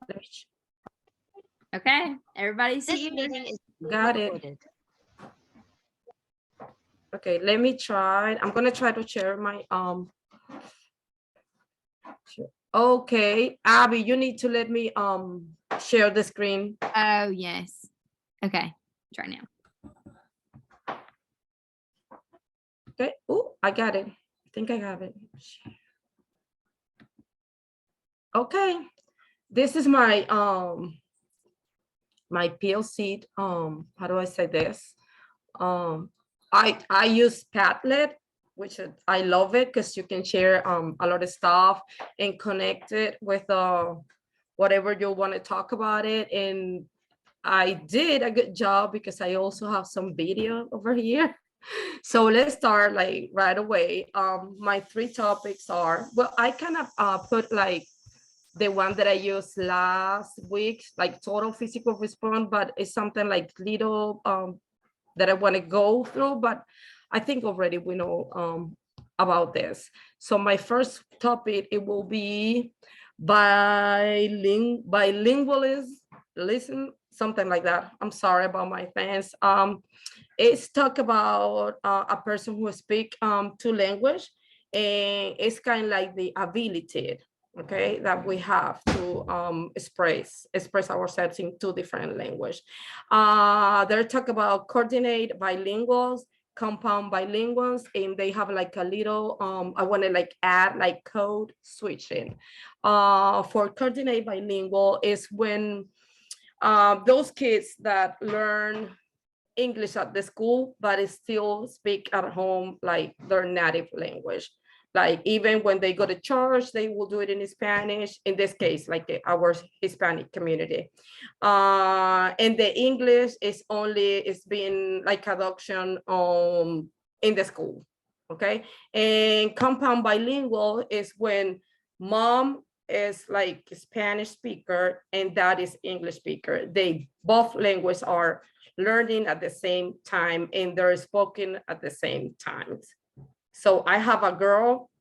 Let me Okay, everybody This see meeting is got it. recorded. Okay, let me try. I'm gonna try to share my okay, Abby, you need to let me share the screen. Oh, yes. Okay, try now. Okay. Oh, I got it. I think I have it. Okay. This is my my PLC. How do I say this? I use Padlet, which I love it because you can share a lot of stuff and connect it with whatever you want to talk about it. And I did a good job because I also have some video over here. So let's start like right away. My three topics are, well, I kind of put like the one that I used last week, like total physical response, but it's something like little that I want to go through, but I think already we know about this. So my first topic, it will be bilingualism, listen, something like that. I'm sorry about my fans. It's talk about a person who speak two language, and it's kind of like the ability, okay, that we have to express ourselves in two different language. They talk about coordinate bilinguals, compound bilinguals, and they have like a little I want to like add like code switching. For coordinate bilingual is when those kids that learn English at the school, but still speak at home like their native language. Like even when they go to church, they will do it in Spanish. In this case, like our Hispanic community. And the English is only, it's been like adoption in the school, okay? And compound bilingual is when mom is like Spanish speaker and dad is English speaker. They both languages are learning at the same time and they're spoken at the same time. So I have a girl,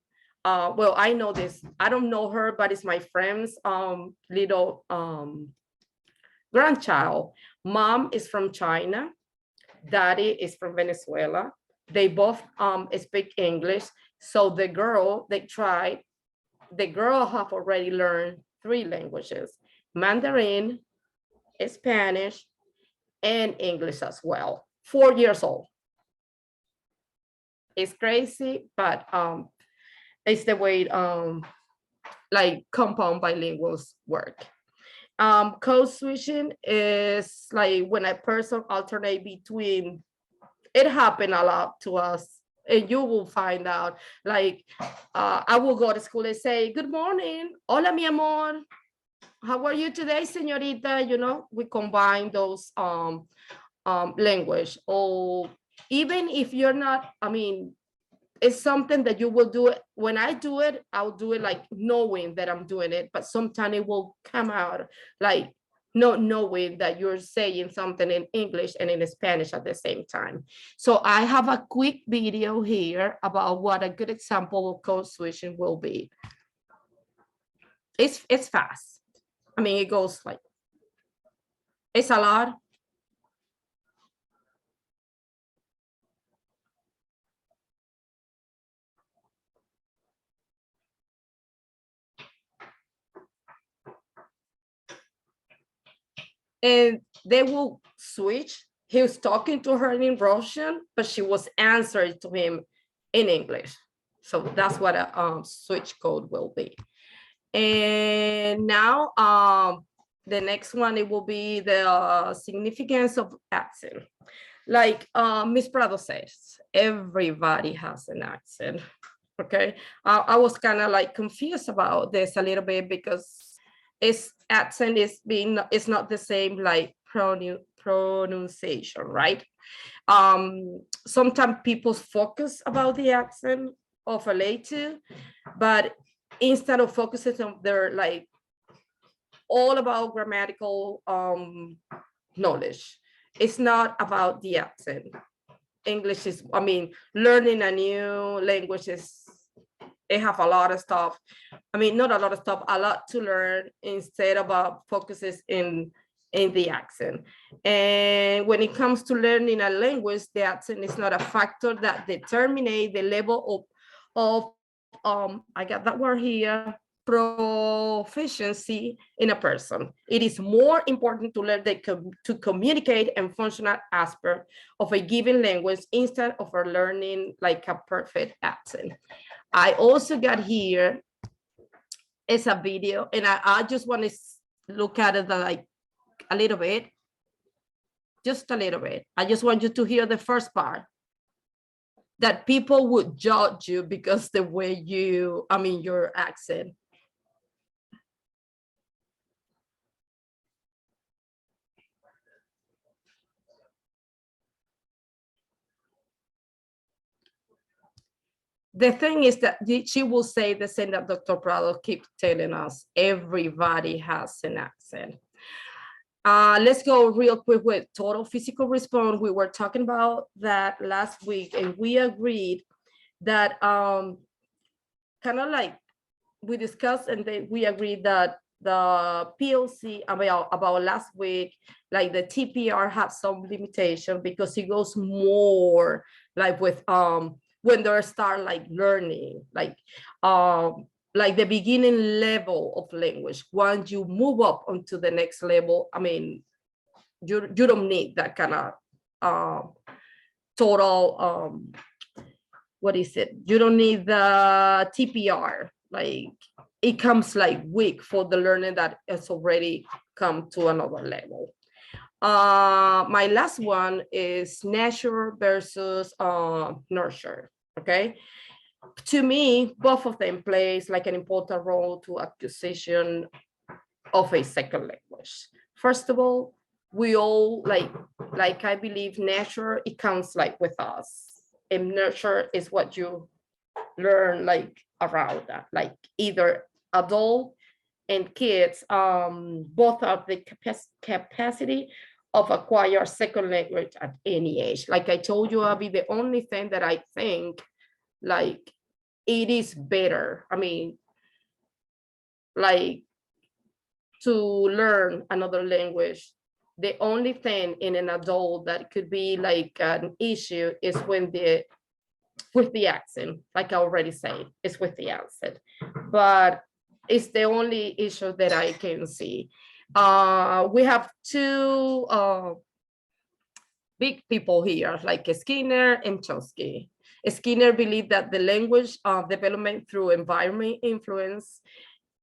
well, I know this, I don't know her, but it's my friend's little grandchild. Mom is from China, daddy is from Venezuela. They both speak English. So the girl, the girl have already learned three languages: Mandarin, Spanish, and English as well. 4 years old. It's crazy, but it's the way like compound bilinguals work. Code switching is like when a person alternate between, it happened a lot to us, and you will find out, like I will go to school and say, good morning, hola mi amor, how are you today, señorita? You know, we combine those language. Or even if you're not, I mean, it's something that you will do it. When I do it, I'll do it like knowing that I'm doing it, but sometimes it will come out like not knowing that you're saying something in English and in Spanish at the same time. So I have a quick video here about what a good example of code switching will be. It's fast. I mean, it goes like, it's a lot. And they will switch. He was talking to her in Russian, but she was answering to him in English. So that's what a switch code will be. And now the next one, it will be the significance of accent. Like Miss Prado says, everybody has an accent. Okay, I was kind of like confused about this a little bit because its accent is being, it's not the same like pronunciation, right? Sometimes people focus about the accent of a lady, but instead of focusing on their like all about grammatical knowledge, it's not about the accent. English is, I mean, learning a new language is, it have a lot of stuff, I mean, not a lot of stuff, a lot to learn instead of focuses in the accent. And when it comes to learning a language, the accent is not a factor that determines the level of I got that word here, proficiency in a person. It is more important to learn to communicate and functional aspect of a given language instead of learning like a perfect accent. I also got here is a video, and I just want to look at it like a little bit, just a little bit. I just want you to hear the first part, that people would judge you because the way you, I mean, your accent. The thing is that she will say the same that Dr. Prado keeps telling us, everybody has an accent. Let's go real quick with total physical response. We were talking about that last week, and we agreed that kind of like we discussed, and then we agreed that the PLC about last week, like the TPR has some limitation because it goes more like with when they start like learning, like the beginning level of language. Once you move up onto the next level, I mean, you don't need that kind of total what is it? You don't need the TPR. Like it comes like weak for the learner that has already come to another level. My last one is nurture versus nurture. Okay, to me, both of them plays like an important role to acquisition of a second language. First of all, we all like I believe nurture, it comes like with us, and nurture is what you learn like around that, like either adult and kids both have the capacity of acquire second language at any age. Like I told you, Abby, the only thing that I think like it is better, I mean, like to learn another language, the only thing in an adult that could be like an issue is when with the accent, like I already said, it's with the accent, but it's the only issue that I can see. We have two big people here, like Skinner and Chomsky. Skinner believed that the language development through environment influence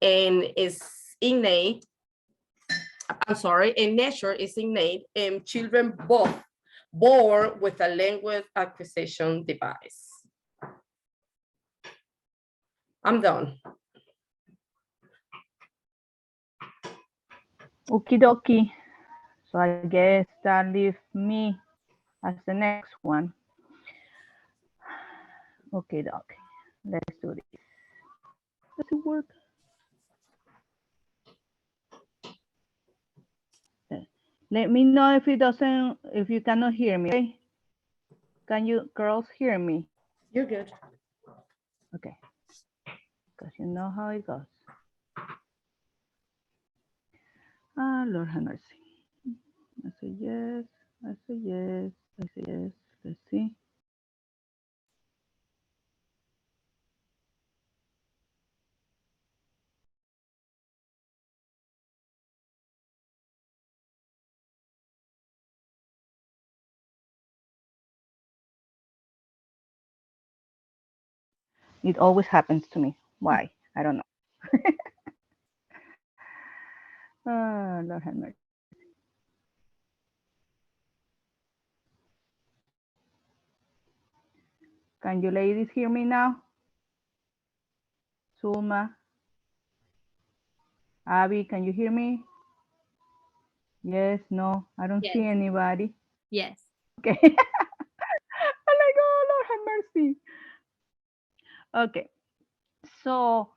and is innate, I'm sorry, and nature is innate, and children both born with a language acquisition device. I'm done. Okie dokie. So I guess that leaves me as the next one. Okay, dokie. Let's do this. Does it work? Let me know if it doesn't, if you cannot hear me. Okay? Can you girls hear me? You're good. Okay. Because you know how it goes. Ah, Lord have mercy. I say yes. I say yes. I say yes. Let's see. It always happens to me. Why? I don't know. Ah, Lord have mercy. Can you ladies hear me now? Suma, Abby, can you hear me? Yes, no, I don't see Yes. anybody. Yes. Okay. I'm like, oh, Lord have mercy. Okay. So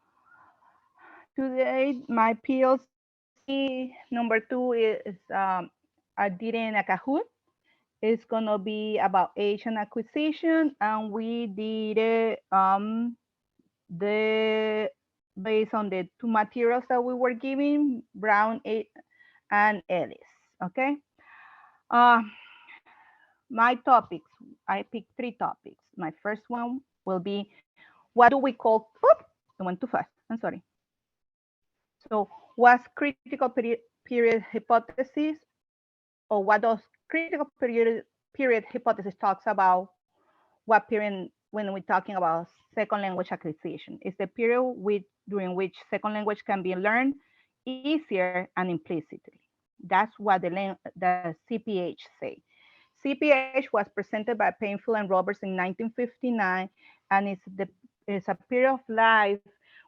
today my PLC number 2 is I did in a Kahoot. It's gonna be about Asian acquisition, and we did it, the based on the two materials that we were giving, Brown and Ellis. Okay. Uh, my topics, I picked three topics. My first one will be, what do we call, oop, I went too fast, I'm sorry. So what's critical period hypothesis, or what does critical period hypothesis talks about? What period when we're talking about second language acquisition? Is the period during which second language can be learned easier and implicitly. That's what the CPH say. CPH was presented by Painfield and Roberts in 1959, and it's a period of life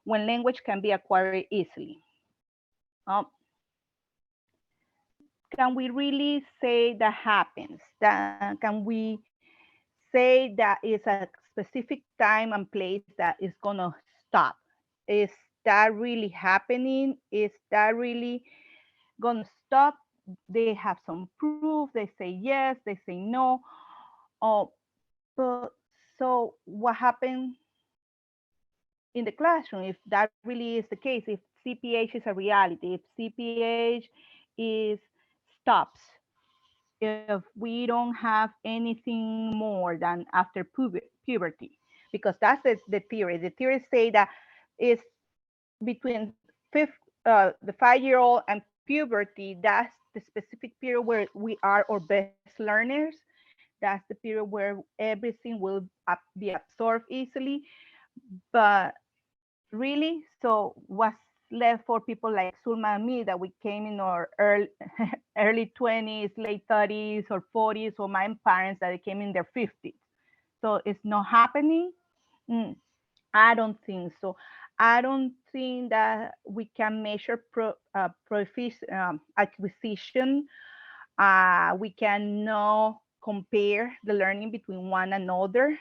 when language can be acquired easily. Um, can we really say that happens? Can we say that it's a specific time and place that is gonna stop? Is that really happening? Is that really gonna stop? They have some proof. They say yes. They say no. Oh, but so what happened in the classroom if that really is the case? If CPH is a reality, if CPH is stops, if we don't have anything more than after puberty, because that's the theory. The theory say that is between the 5-year-old and puberty. That's the specific period where we are our best learners. That's the period where everything will be absorbed easily. But really, so what's left for people like Sulma and me, that we came in our early 20s, late 30s or 40s, or my parents that came in their 50s. So it's not happening. Mm, I don't think so. I don't think that we can measure acquisition. We cannot compare the learning between one another.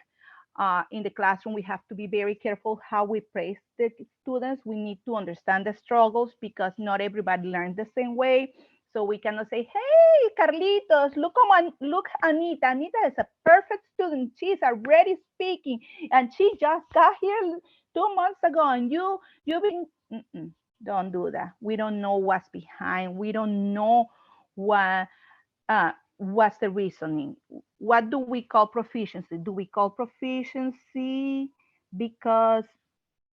In the classroom, we have to be very careful how we praise the students. We need to understand the struggles because not everybody learns the same way. So we cannot say, hey, Carlitos, look, Anita. Anita is a perfect student. She's already speaking and she just got here 2 months ago and you've been, don't do that. We don't know what's behind. We don't know what what's the reasoning. What do we call proficiency? Do we call proficiency because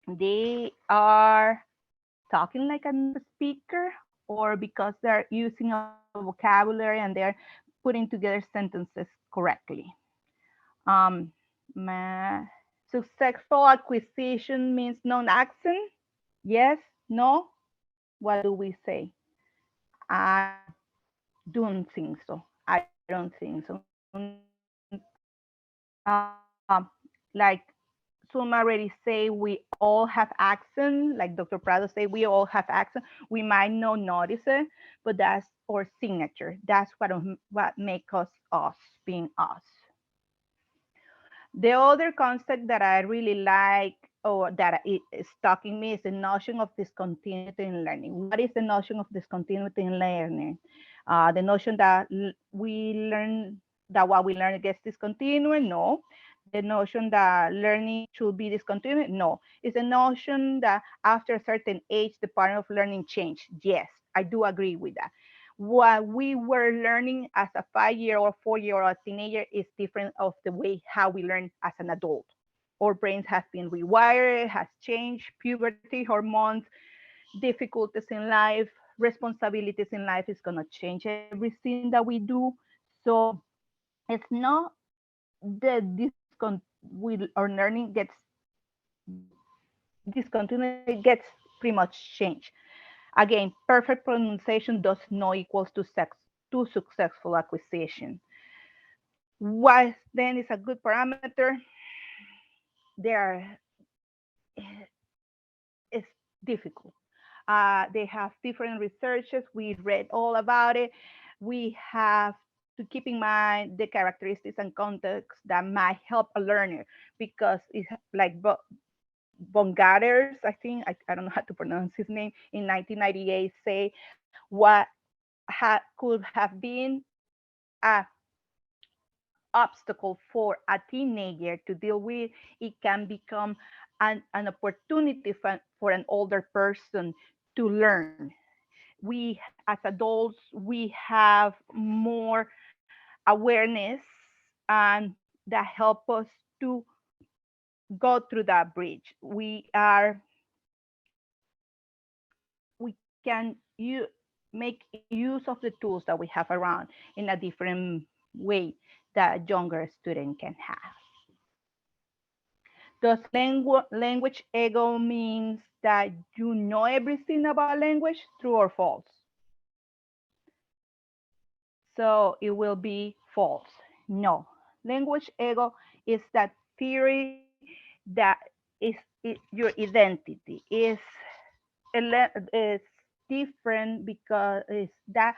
they are talking like a native speaker, or because they're using a vocabulary and they're putting together sentences correctly? Um, ma- Successful acquisition means non-accent? Yes, no? What do we say? I don't think so. I don't think so. Like some already say, we all have accent. Like Dr. Prado say, we all have accent. We might not notice it, but that's our signature. That's what makes us being us. The other concept that I really like, or that is stalking me, is the notion of discontinuity in learning. What is the notion of discontinuity in learning? The notion that we learn, that what we learn gets discontinued? No. The notion that learning should be discontinued? No. It's the notion that after a certain age, the pattern of learning change. Yes, I do agree with that. What we were learning as a 5-year or 4-year or a teenager is different of the way how we learn as an adult. Our brains have been rewired, has changed, puberty, hormones, difficulties in life, responsibilities in life is gonna change everything that we do. So it's not the our learning gets discontinued, it gets pretty much changed. Again, perfect pronunciation does not equals to successful acquisition. What then is a good parameter? There, it's difficult. They have different researches. We read all about it. We have to keep in mind the characteristics and context that might help a learner, because it's like Bongaters, I think, I don't know how to pronounce his name, in 1998 say what could have been a obstacle for a teenager to deal with, it can become an opportunity for an older person to learn. We, as adults, we have more awareness, and that help us to go through that bridge. We can make use of the tools that we have around in a different way that younger student can have. Does language ego means that you know everything about language? True or false? So it will be false. No. Language ego is that theory that your identity is different because it's that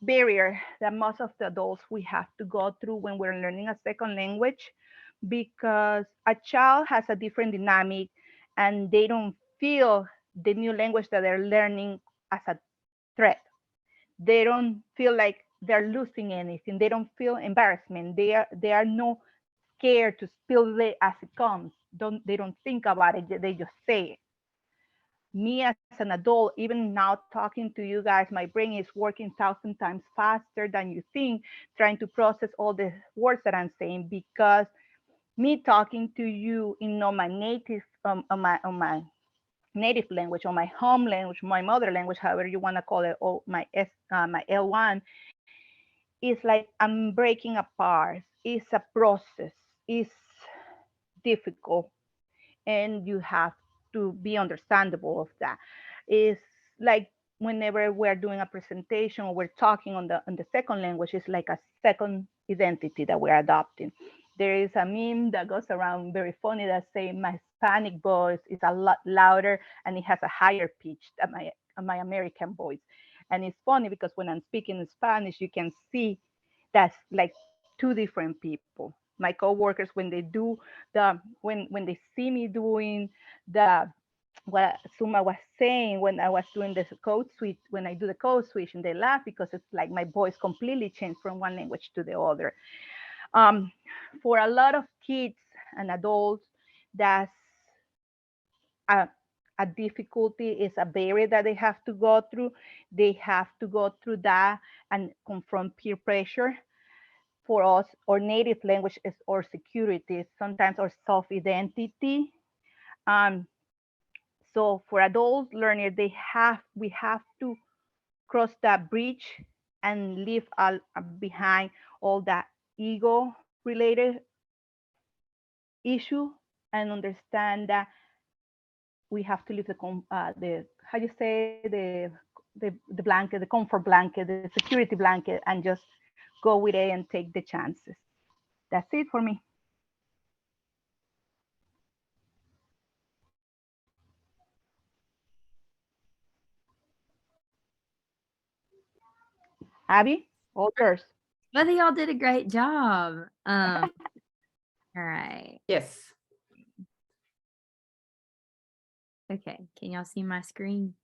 barrier that most of the adults we have to go through when we're learning a second language, because a child has a different dynamic and they don't feel the new language that they're learning as a threat. They don't feel like they're losing anything. They don't feel embarrassment. They are no scared to spill it as it comes. They don't think about it. They just say it. Me as an adult, even now talking to you guys, my brain is working 1,000 times faster than you think, trying to process all the words that I'm saying, because me talking to you in my native on my native language, or my home language, my mother language, however you want to call it, or my L1, is like I'm breaking apart. It's a process. It's difficult, and you have to be understandable of that. It's like whenever we're doing a presentation or we're talking on the second language, it's like a second identity that we're adopting. There is a meme that goes around very funny that say my Hispanic voice is a lot louder and it has a higher pitch than my American voice. And it's funny because when I'm speaking in Spanish, you can see that's like two different people. My coworkers, when they do when they see me doing the what Suma was saying when I was doing the code switch, when I do the code switch, and they laugh because it's like my voice completely changed from one language to the other. Um, for a lot of kids and adults, that's a, a difficulty, is a barrier that they have to go through. They have to go through that and confront peer pressure. For us, our native language is our security, sometimes our self-identity. Um, so for adult learners, we have to cross that bridge and leave behind all that ego related issue, and understand that we have to leave the how you say the blanket, the comfort blanket, the security blanket, and just go with it and take the chances. That's it for me. Abby, all yours. Both of y'all did a great job. All right. Yes. Okay. Can y'all see my screen?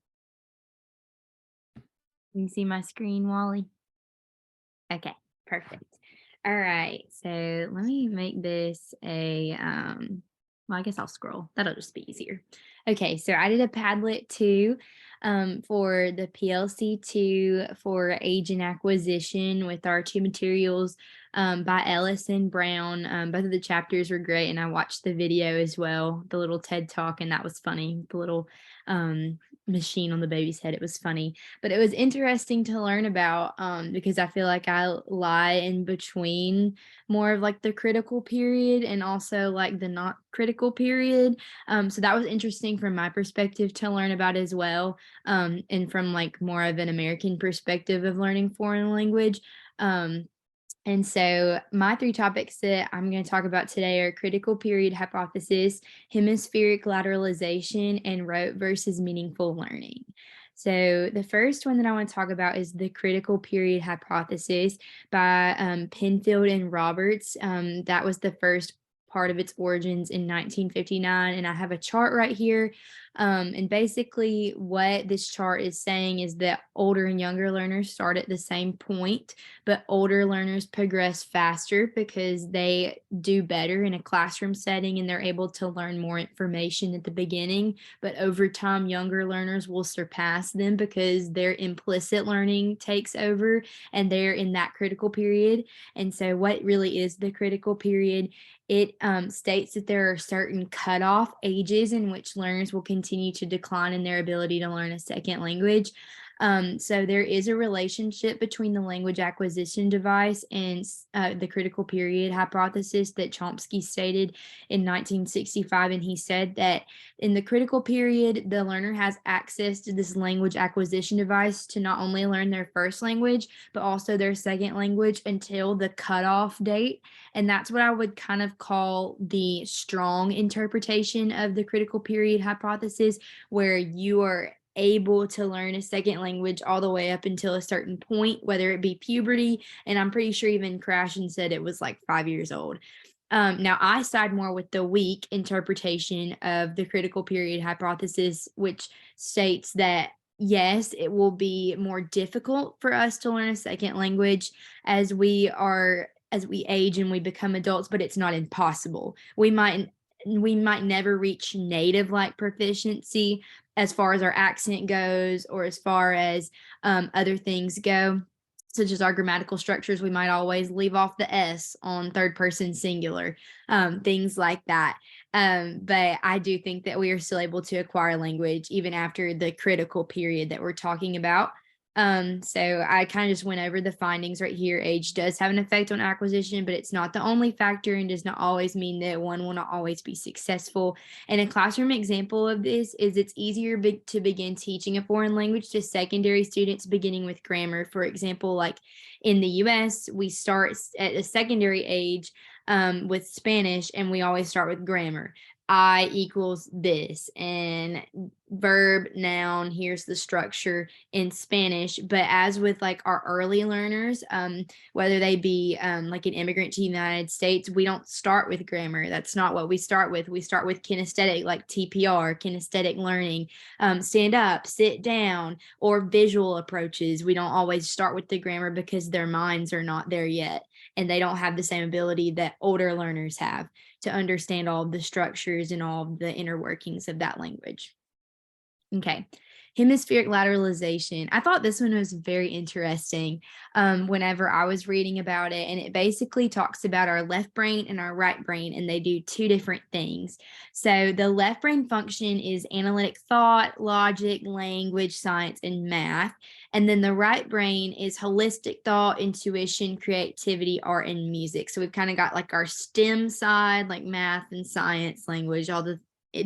Can you see my screen, Wally? Okay, perfect. All right. So let me make this a well, I guess I'll scroll. That'll just be easier. Okay, so I did a Padlet 2 for the PLC 2 for age and acquisition with our two materials by Ellis and Brown. Both of the chapters were great, and I watched the video as well, the little TED Talk, and that was funny. The little machine on the baby's head. It was funny, but it was interesting to learn about because I feel like I lie in between more of like the critical period and also like the not critical period. So that was interesting from my perspective to learn about as well. And from like more of an American perspective of learning foreign language. And so my three topics that I'm going to talk about today are critical period hypothesis, hemispheric lateralization, and rote versus meaningful learning. So the first one that I want to talk about is the critical period hypothesis by Penfield and Roberts. That was the first part of its origins in 1959. And I have a chart right here And basically what this chart is saying is that older and younger learners start at the same point, but older learners progress faster because they do better in a classroom setting and they're able to learn more information at the beginning. But over time, younger learners will surpass them because their implicit learning takes over and they're in that critical period. And so what really is the critical period? It states that there are certain cutoff ages in which learners will continue to decline in their ability to learn a second language. So there is a relationship between the language acquisition device and the critical period hypothesis that Chomsky stated in 1965. And he said that in the critical period, the learner has access to this language acquisition device to not only learn their first language, but also their second language until the cutoff date. And that's what I would kind of call the strong interpretation of the critical period hypothesis, where you are able to learn a second language all the way up until a certain point, whether it be puberty. And I'm pretty sure even Krashen said it was like 5 years old. Now, I side more with the weak interpretation of the critical period hypothesis, which states that yes, it will be more difficult for us to learn a second language as we age and we become adults, but it's not impossible. We might never reach native like proficiency as far as our accent goes, or as far as other things go, such as our grammatical structures. We might always leave off the S on third person singular, things like that. But I do think that we are still able to acquire language even after the critical period that we're talking about. So I kind of just went over the findings right here. Age does have an effect on acquisition, but it's not the only factor and does not always mean that one will not always be successful. And a classroom example of this is it's easier to begin teaching a foreign language to secondary students beginning with grammar. For example, like in the US, we start at a secondary age with Spanish, and we always start with grammar. I equals this, and verb, noun, here's the structure in Spanish. But as with like our early learners, whether they be like an immigrant to the United States, we don't start with grammar. That's not what we start with. We start with kinesthetic, like TPR, kinesthetic learning, stand up, sit down, or visual approaches. We don't always start with the grammar because their minds are not there yet, and they don't have the same ability that older learners have to understand all of the structures and all of the inner workings of that language. Okay. Hemispheric lateralization. I thought this one was very interesting whenever I was reading about it. And it basically talks about our left brain and our right brain, and they do two different things. So the left brain function is analytic thought, logic, language, science, and math. And then the right brain is holistic thought, intuition, creativity, art, and music. So we've kind of got like our STEM side, like math and science, language, all the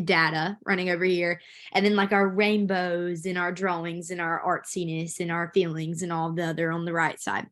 data running over here, and then like our rainbows and our drawings and our artsiness and our feelings and all the other on the right side.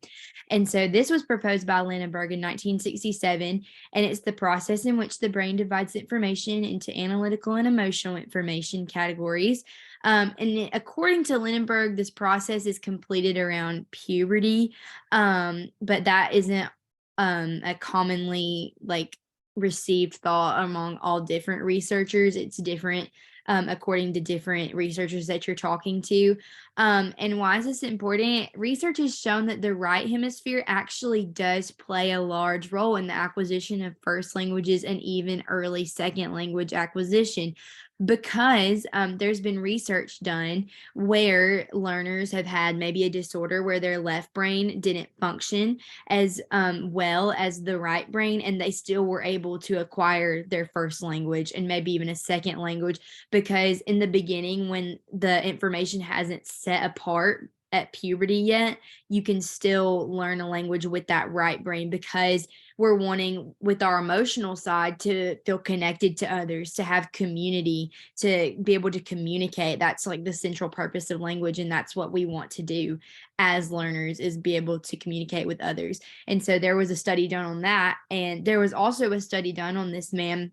And so this was proposed by Lindenberg in 1967, and it's the process in which the brain divides information into analytical and emotional information categories. And according to Lindenberg, this process is completed around puberty, but that isn't a commonly like received thought among all different researchers. It's different according to different researchers that you're talking to. And why is this important? Research has shown that the right hemisphere actually does play a large role in the acquisition of first languages and even early second language acquisition, because there's been research done where learners have had maybe a disorder where their left brain didn't function as well as the right brain, and they still were able to acquire their first language and maybe even a second language, because in the beginning, when the information hasn't set apart at puberty yet, you can still learn a language with that right brain, because we're wanting with our emotional side to feel connected to others, to have community, to be able to communicate. That's like the central purpose of language, and that's what we want to do as learners, is be able to communicate with others. And so there was a study done on that, and there was also a study done on this man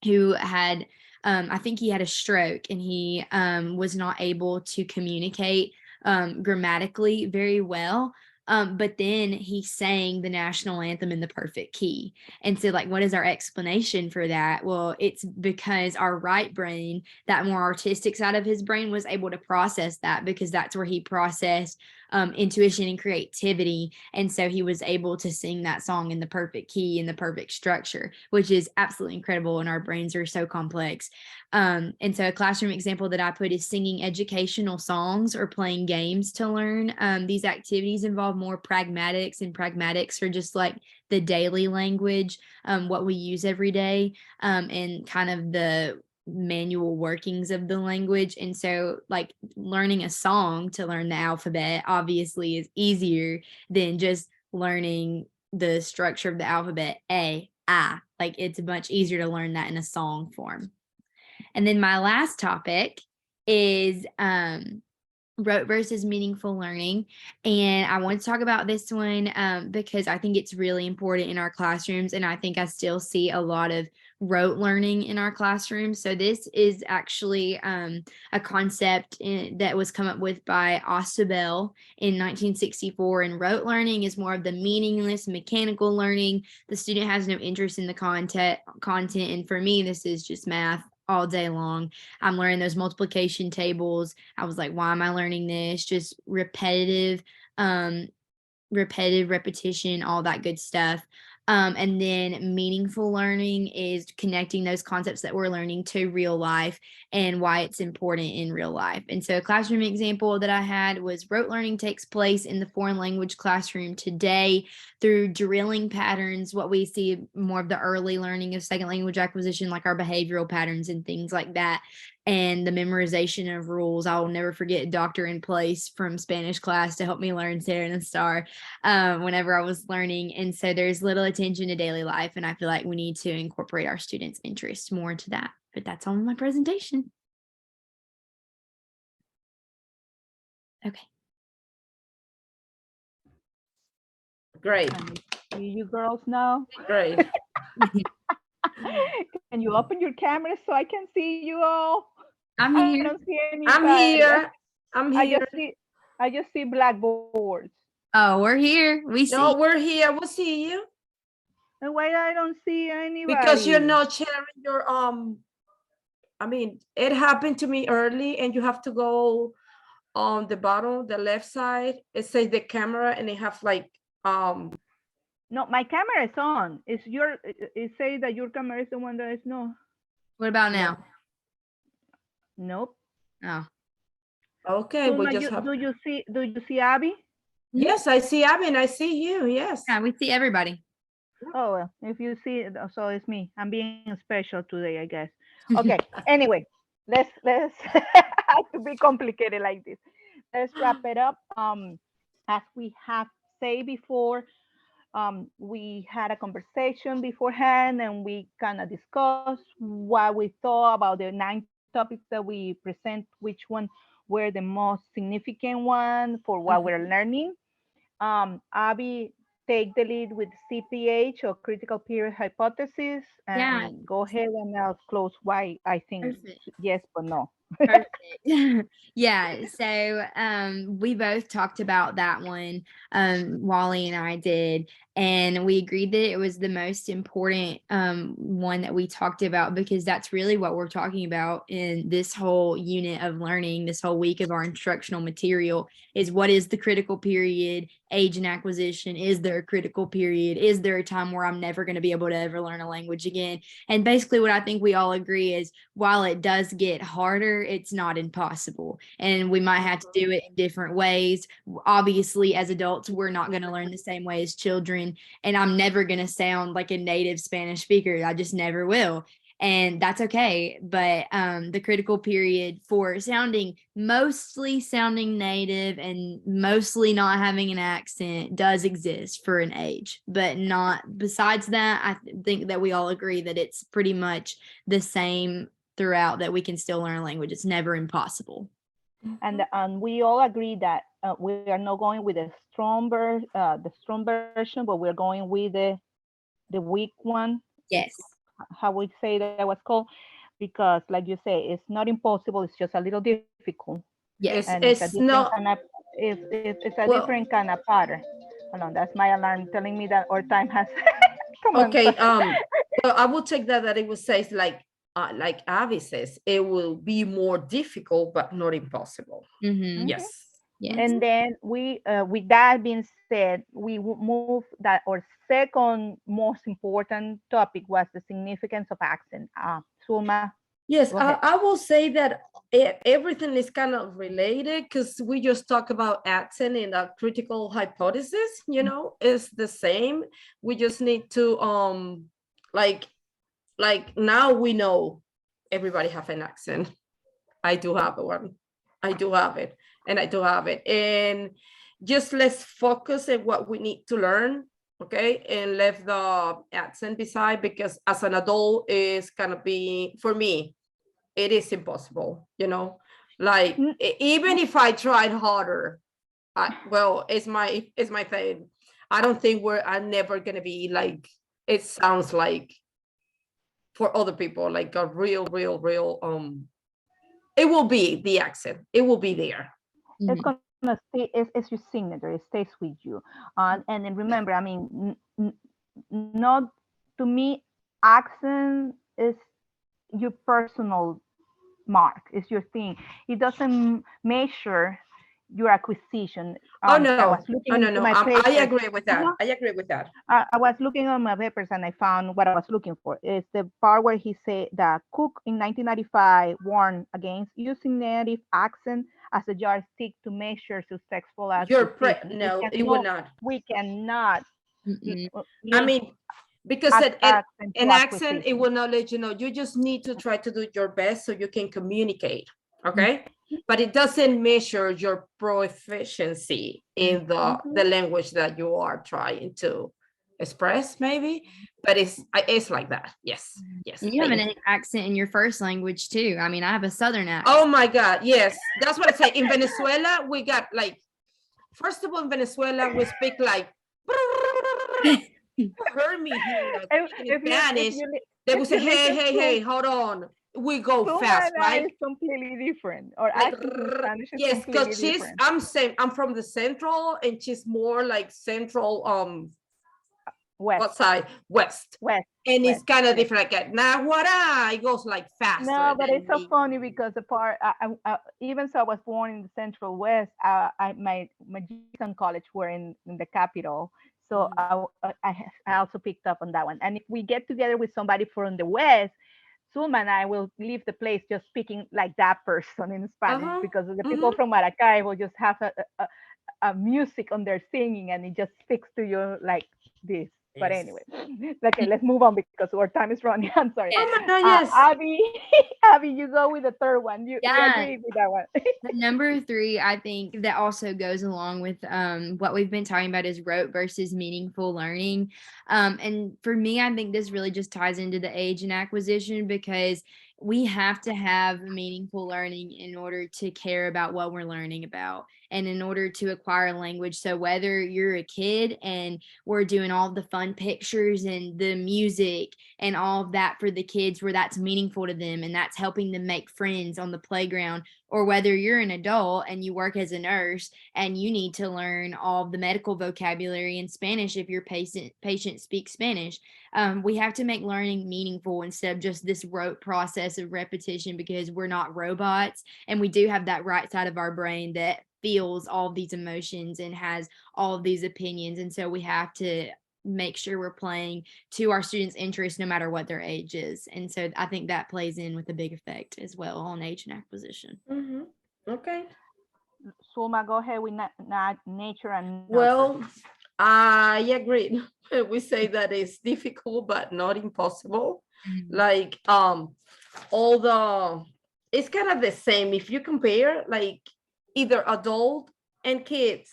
who had I think he had a stroke, and he was not able to communicate grammatically very well. But then he sang the national anthem in the perfect key. And so, like, what is our explanation for that? Well, it's because our right brain, that more artistic side of his brain, was able to process that, because that's where he processed intuition and creativity. And so he was able to sing that song in the perfect key, in the perfect structure, which is absolutely incredible. And our brains are so complex. And so a classroom example that I put is singing educational songs or playing games to learn. These activities involve more pragmatics, and pragmatics are just like the daily language, what we use every day, and kind of the manual workings of the language. And so, like, learning a song to learn the alphabet obviously is easier than just learning the structure of the alphabet, A, I. Like, it's much easier to learn that in a song form. And then my last topic is rote versus meaningful learning. And I want to talk about this one because I think it's really important in our classrooms. And I think I still see a lot of rote learning in our classrooms. So this is actually a concept that was come up with by Ostebel in 1964. And rote learning is more of the meaningless, mechanical learning. The student has no interest in the content. And for me, this is just math all day long. I'm learning those multiplication tables. I was like, why am I learning this? Just repetitive repetition, all that good stuff. And then meaningful learning is connecting those concepts that we're learning to real life and why it's important in real life. And so a classroom example that I had was rote learning takes place in the foreign language classroom today through drilling patterns, what we see more of the early learning of second language acquisition, like our behavioral patterns and things like that, and the memorization of rules. I will never forget Doctor in Place from Spanish class to help me learn Sarah and the Star whenever I was learning. And so there's little attention to daily life, and I feel like we need to incorporate our students' interests more into that. But that's all in my presentation. Okay. Great, See you girls now. great. Can you open your camera so I can see you all? I'm I here. don't see I'm anybody. here. I'm I here. just see blackboards. Oh, we're here. We see. No, we're here. We'll see you And why I don't see anybody? because you're not sharing your I mean, it happened to me early, and you have to go on the bottom, the left side. It says the camera, and they have like No, my camera is on. It says that your camera is the one that is no. What about now? Nope. Oh. Okay, we Suma, just have. do you see Abby? Yes, I see Abby, and I see you. Yes. Yeah, we see everybody. Oh well, if you see it, so it's me. I'm being special today, I guess. Okay. Anyway, let's have to be complicated like this. Let's wrap it up. As we have said before, we had a conversation beforehand, and we kind of discussed what we thought about the 9 topics that we present, which one were the most significant one for what we're learning. Abby, take the lead with CPH, or critical period hypothesis, and Yeah. go ahead, and I'll close why I think Perfect. yes but no. Perfect. Yeah. So we both talked about that one. Wally and I did. And we agreed that it was the most important one that we talked about, because that's really what we're talking about in this whole unit of learning, this whole week of our instructional material, is what is the critical period, age and acquisition. Is there a critical period? Is there a time where I'm never going to be able to ever learn a language again? And basically what I think we all agree is, while it does get harder, it's not impossible. And we might have to do it in different ways. Obviously, as adults, we're not going to learn the same way as children. And I'm never going to sound like a native Spanish speaker. I just never will. And that's okay. But the critical period for mostly sounding native and mostly not having an accent does exist for an age, but not besides that. I think that we all agree that it's pretty much the same throughout, that we can still learn a language. It's never impossible. And we all agree that we are not going with the strong version, but we're going with the weak one. Yes. How we say that was called, because like you say, it's not impossible. It's just a little difficult. Yes. And It's a not. different kind of, it's a Well, different kind of pattern. Hold on, that's my alarm telling me that our time has come on. Okay, well, I will take that it will say like Avi says, it will be more difficult, but not impossible. Mm-hmm. Mhm. Yes. Yes. And then we, with that being said, we move that our second most important topic was the significance of accent. Suma, Yes, go ahead. I will say that everything is kind of related because we just talk about accent and a critical hypothesis, is the same. We just need to like now we know everybody have an accent. I do have one. I do have it. And I do have it. And just let's focus on what we need to learn. Okay. And left the accent beside because as an adult is gonna be for me, it is impossible. Like Mm, even if I tried harder, it's my thing. I don't think I'm never gonna be like it sounds like for other people, like a real it will be the accent. It will be there. It's Mhm. gonna stay. It's your signature. It stays with you. And then remember, I mean, not to me, accent is your personal mark. It's your thing. It doesn't measure your acquisition. Oh I was no. looking Oh no, into no. my I papers. agree with that. Uh-huh. I agree with that. I was looking on my papers and I found what I was looking for. It's the part where he said that Cook in 1995 warned against using native accent as a yardstick to measure successful acquisition. No, it will not. We cannot Mm-mm. I link mean, because accent to an accent, it acquisition. will not let you know. You just need to try to do your best so you can communicate. Okay. But it doesn't measure your proficiency in the Mhm. language that you are trying to express, maybe. But it's like that. Yes. Yes. And you have an accent in your first language too. I mean, I have a Southern accent. Oh my God. Yes. That's what I say. In Venezuela, we got like, first of all, in Venezuela, we speak like heard me here in If Spanish, you they if would say, you hey, listen hey, to hey, hold on. We go fast, Sumana right? is completely different. Or Like, accent in Spanish is yes, completely because different. I'm from the central and she's more like central, West, what side? West. west, And it's west. kind of Yes. different. Like, Nahuara, it goes like faster No, but than it's so me. funny because the part, even so, I was born in the Central West. My Jason College were in the capital, so Mhm. I also picked up on that one. And if we get together with somebody from the West, Suma and I will leave the place just speaking like that person in Spanish Uh-huh. because the people Mm-hmm. from Maracay will just have a music on their singing and it just sticks to you like this. But Yes. anyway, okay, let's move on because our time is running. I'm sorry. Oh Yes. my God, yes. Abby, Abby, you go with the third one. We Yeah. agree with that one. The number three, I think that also goes along with what we've been talking about is rote versus meaningful learning. And for me, I think this really just ties into the age and acquisition because we have to have meaningful learning in order to care about what we're learning about and in order to acquire language. So whether you're a kid and we're doing all the fun pictures and the music and all of that for the kids where that's meaningful to them and that's helping them make friends on the playground, or whether you're an adult and you work as a nurse and you need to learn all of the medical vocabulary in Spanish if your patient speaks Spanish. We have to make learning meaningful instead of just this rote process of repetition because we're not robots and we do have that right side of our brain that feels all of these emotions and has all of these opinions. And so we have to make sure we're playing to our students' interest no matter what their age is. And so I think that plays in with a big effect as well on age and acquisition. Mm-hmm. Okay. Suma, go ahead with nature and nurture. Well, I agree. We say that it's difficult, but not impossible. Mhm. Like, all it's kind of the same. If you compare, like, either adult and kids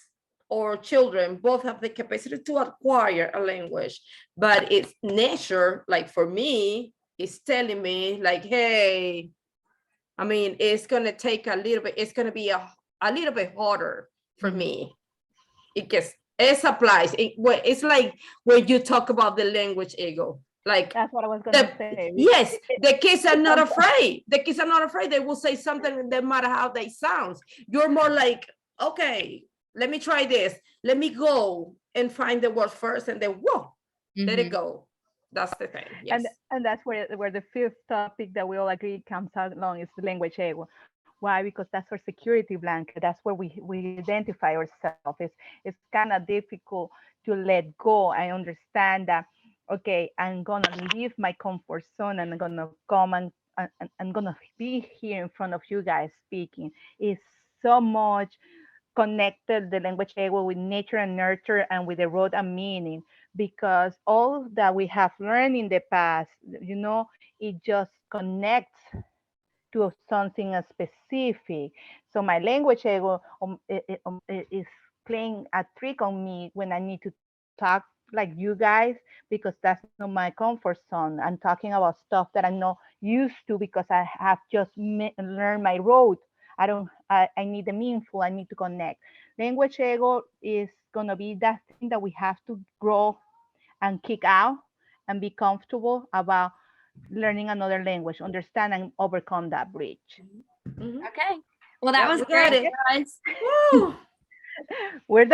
or children, both have the capacity to acquire a language, but it's nature, like for me, is telling me, like, hey, I mean, it's gonna take a little bit, it's gonna be a little bit harder for Mhm. me. It gets it applies. It's like when you talk about the language ego. Like That's what I was gonna say. yes, the kids are not afraid. The kids are not afraid. They will say something no matter how they sound. You're more like, okay, let me try this. Let me go and find the word first and then whoa, let it Mhm. go. That's the thing. Yes. And that's where the fifth topic that we all agree comes along is the language ego. Why? Because that's our security blanket. That's where we identify ourselves. It's kind of difficult to let go. I understand that. Okay, I'm gonna leave my comfort zone and I'm gonna come and I'm gonna be here in front of you guys speaking. It's so much connected the language ego with nature and nurture and with the root and meaning, because all that we have learned in the past, it just connects to something specific. So my language ego is playing a trick on me when I need to talk like you guys, because that's not my comfort zone. I'm talking about stuff that I'm not used to because I have just learned my road. I need the meaningful, I need to connect. Language ego is gonna be that thing that we have to grow and kick out and be comfortable about learning another language, understand and overcome that bridge. Mhm. Okay. Well, that Yeah, was you got great, it. guys. Woo! We're